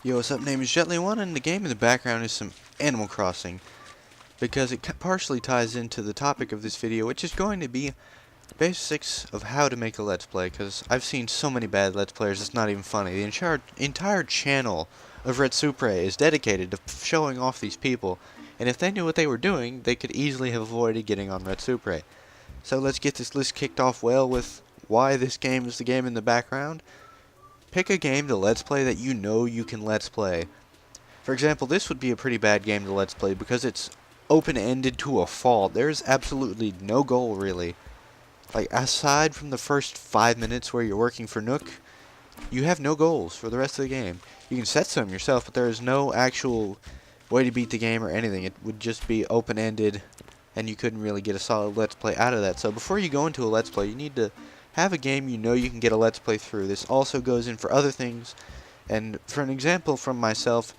Yo, what's up? Name is Jetly1, and the game in the background is some Animal Crossing, because it partially ties into the topic of this video, which is going to be basics of how to make a Let's Play, because I've seen so many bad Let's Players, it's not even funny. The entire channel of Red Supre is dedicated to showing off these people, and if they knew what they were doing, they could easily have avoided getting on Red Supre. So let's get this list kicked off well with why this game is the game in the background. Pick a game to Let's Play that you know you can Let's Play. For example, this would be a pretty bad game to Let's Play because it's open-ended to a fault. There's absolutely no goal, really. Like, aside from the first 5 minutes where you're working for Nook, you have no goals for the rest of the game. You can set some yourself, but there is no actual way to beat the game or anything. It would just be open-ended, and you couldn't really get a solid Let's Play out of that. So before you go into a Let's Play, you need to have a game you know you can get a Let's Play through. This also goes in for other things, and for an example from myself,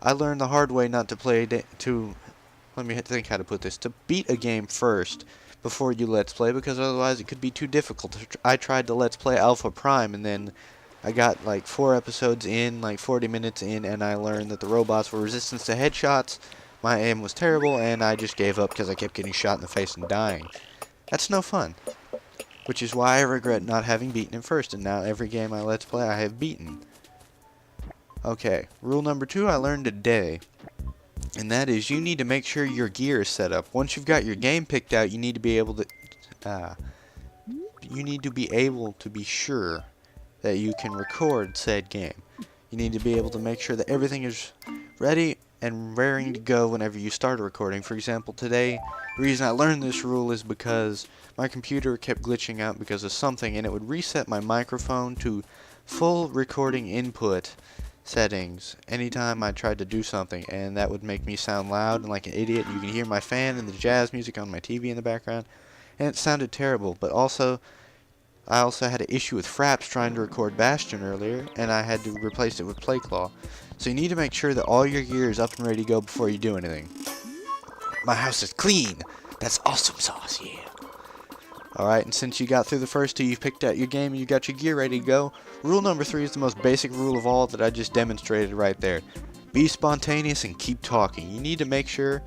I learned the hard way not to play let me think how to put this, to beat a game first before you Let's Play, because otherwise it could be too difficult. I tried to Let's Play Alpha Prime, and then I got like 4 episodes in, like 40 minutes in, and I learned that the robots were resistant to headshots, my aim was terrible, and I just gave up because I kept getting shot in the face and dying. That's no fun. Which is why I regret not having beaten him first, and now every game I Let's Play I have beaten. Okay, rule number 2 I learned today, and that is you need to make sure your gear is set up. Once you've got your game picked out, you need to be able to be sure that you can record said game. You need to be able to make sure that everything is ready and raring to go whenever you start a recording. For example, today, the reason I learned this rule is because my computer kept glitching out because of something, and it would reset my microphone to full recording input settings anytime I tried to do something, and that would make me sound loud and like an idiot. You can hear my fan and the jazz music on my TV in the background, and it sounded terrible. But I also had an issue with Fraps trying to record Bastion earlier, and I had to replace it with Playclaw. So you need to make sure that all your gear is up and ready to go before you do anything. My house is clean! That's awesome sauce, yeah! Alright, and since you got through the first 2, you've picked out your game and you got your gear ready to go, rule number 3 is the most basic rule of all that I just demonstrated right there. Be spontaneous and keep talking. You need to make sure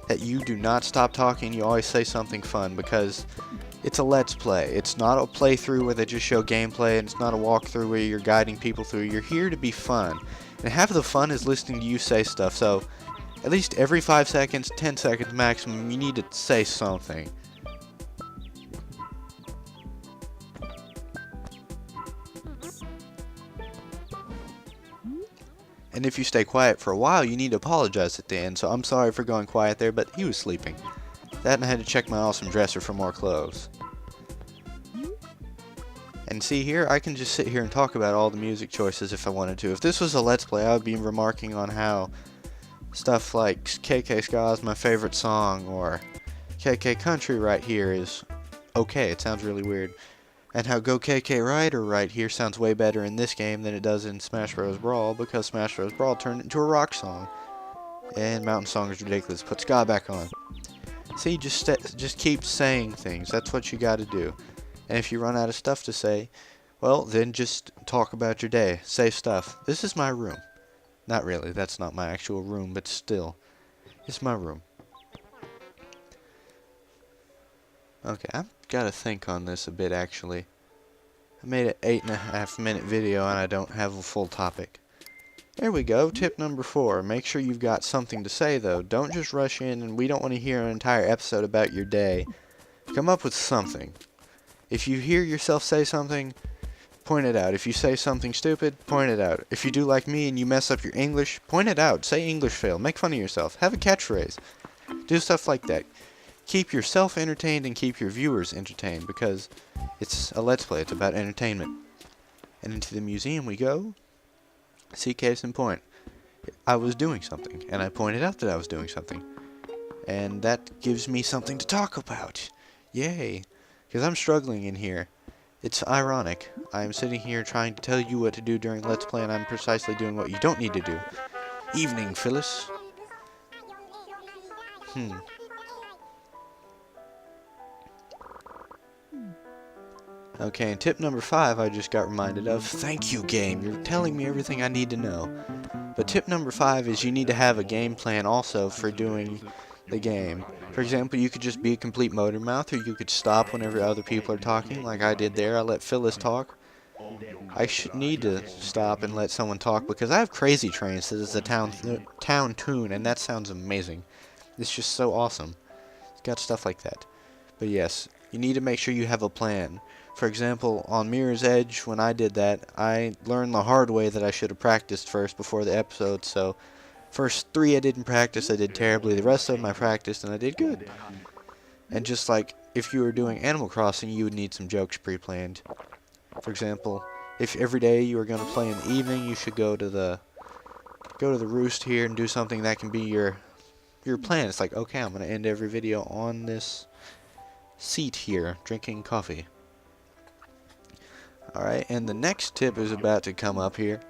that you do not stop talking, you always say something fun, because it's a Let's Play. It's not a playthrough where they just show gameplay, and it's not a walkthrough where you're guiding people through. You're here to be fun. And half of the fun is listening to you say stuff, so at least every 5 seconds, 10 seconds maximum, you need to say something. And if you stay quiet for a while, you need to apologize at the end, so I'm sorry for going quiet there, but he was sleeping. That, and I had to check my awesome dresser for more clothes. And see here, I can just sit here and talk about all the music choices if I wanted to. If this was a Let's Play, I would be remarking on how stuff like KK Ska is my favorite song, or KK Country right here is okay, it sounds really weird. And how Go KK Rider right here sounds way better in this game than it does in Smash Bros. Brawl, because Smash Bros. Brawl turned into a rock song. And Mountain Song is ridiculous. Put Ska back on. See, just keep saying things. That's what you gotta do. And if you run out of stuff to say, well, then just talk about your day. Say stuff. This is my room. Not really, that's not my actual room, but still. It's my room. Okay, I've gotta think on this a bit, actually. I made an 8.5 minute video and I don't have a full topic. There we go, tip number 4. Make sure you've got something to say, though. Don't just rush in, and we don't want to hear an entire episode about your day. Come up with something. If you hear yourself say something, point it out. If you say something stupid, point it out. If you do like me and you mess up your English, point it out. Say English fail. Make fun of yourself. Have a catchphrase. Do stuff like that. Keep yourself entertained and keep your viewers entertained, because it's a Let's Play. It's about entertainment. And into the museum we go. See, case in point. I was doing something, and I pointed out that I was doing something. And that gives me something to talk about. Yay. Because I'm struggling in here. It's ironic. I'm sitting here trying to tell you what to do during Let's Play, and I'm precisely doing what you don't need to do. Evening, Phyllis. Okay, and tip number 5 I just got reminded of. Thank you, game. You're telling me everything I need to know. But tip number 5 is you need to have a game plan also for doing the game. For example, you could just be a complete motor mouth, or you could stop whenever other people are talking, like I did there. I let Phyllis talk. I should need to stop and let someone talk because I have Crazy Trains that is a town tune, and that sounds amazing. It's just so awesome. It's got stuff like that. But yes, you need to make sure you have a plan. For example, on Mirror's Edge, when I did that, I learned the hard way that I should have practiced first before the episode, so first 3 I didn't practice, I did terribly. The rest of them I practiced, and I did good. And just like if you were doing Animal Crossing, you would need some jokes pre-planned. For example, if every day you were going to play in the evening, you should go to the roost here and do something that can be your plan. It's like, okay, I'm going to end every video on this seat here, drinking coffee. Alright, and the next tip is about to come up here.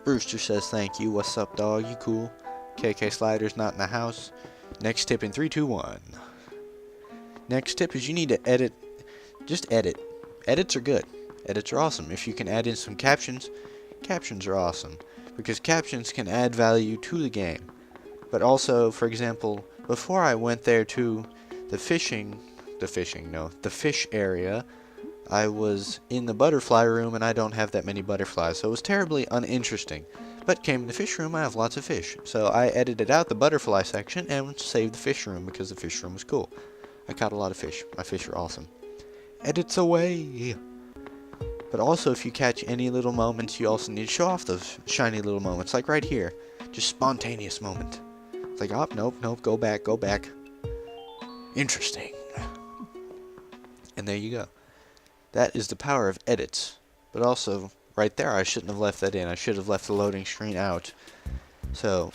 Brewster says thank you. What's up, dog? You cool? KK Slider's not in the house. Next tip in 3, 2, 1. Next tip is you need to edit. Just edit. Edits are good. Edits are awesome. If you can add in some captions, captions are awesome. Because captions can add value to the game. But also, for example, before I went there to the fish area, I was in the butterfly room and I don't have that many butterflies, so it was terribly uninteresting. But came in the fish room, I have lots of fish. So I edited out the butterfly section and saved the fish room because the fish room was cool. I caught a lot of fish. My fish are awesome. Edits away! But also, if you catch any little moments, you also need to show off those shiny little moments, like right here. Just spontaneous moment. It's like, oh, nope, go back. Interesting. And there you go. That is the power of edits. But also, right there, I shouldn't have left that in. I should have left the loading screen out. So,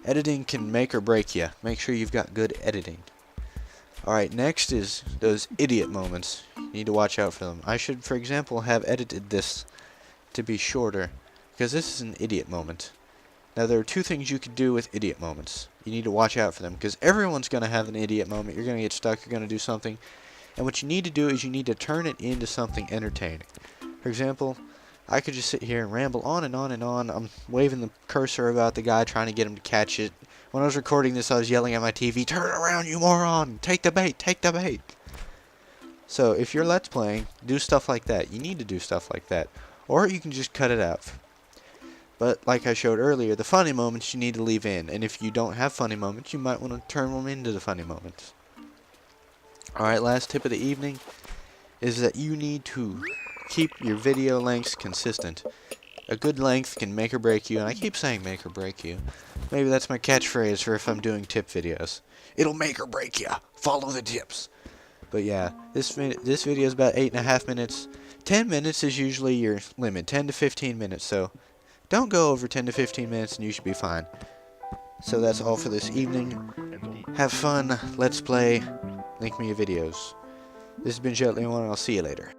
editing can make or break you. Make sure you've got good editing. Alright, next is those idiot moments. You need to watch out for them. I should, for example, have edited this to be shorter, because this is an idiot moment. Now, there are 2 things you could do with idiot moments. You need to watch out for them, because everyone's going to have an idiot moment. You're going to get stuck, you're going to do something. And what you need to do is you need to turn it into something entertaining. For example, I could just sit here and ramble on and on and on. I'm waving the cursor about the guy, trying to get him to catch it. When I was recording this, I was yelling at my TV, "Turn around, you moron! Take the bait! Take the bait!" So, if you're Let's Playing, do stuff like that. You need to do stuff like that. Or you can just cut it out. But, like I showed earlier, the funny moments you need to leave in. And if you don't have funny moments, you might want to turn them into the funny moments. Alright, last tip of the evening is that you need to keep your video lengths consistent. A good length can make or break you, and I keep saying make or break you. Maybe that's my catchphrase for if I'm doing tip videos. It'll make or break you. Follow the tips. But yeah, this video is about 8.5 minutes. 10 minutes is usually your limit, 10 to 15 minutes, so don't go over 10 to 15 minutes and you should be fine. So that's all for this evening. Have fun, let's play, link me your videos. This has been Gently One, and I'll see you later.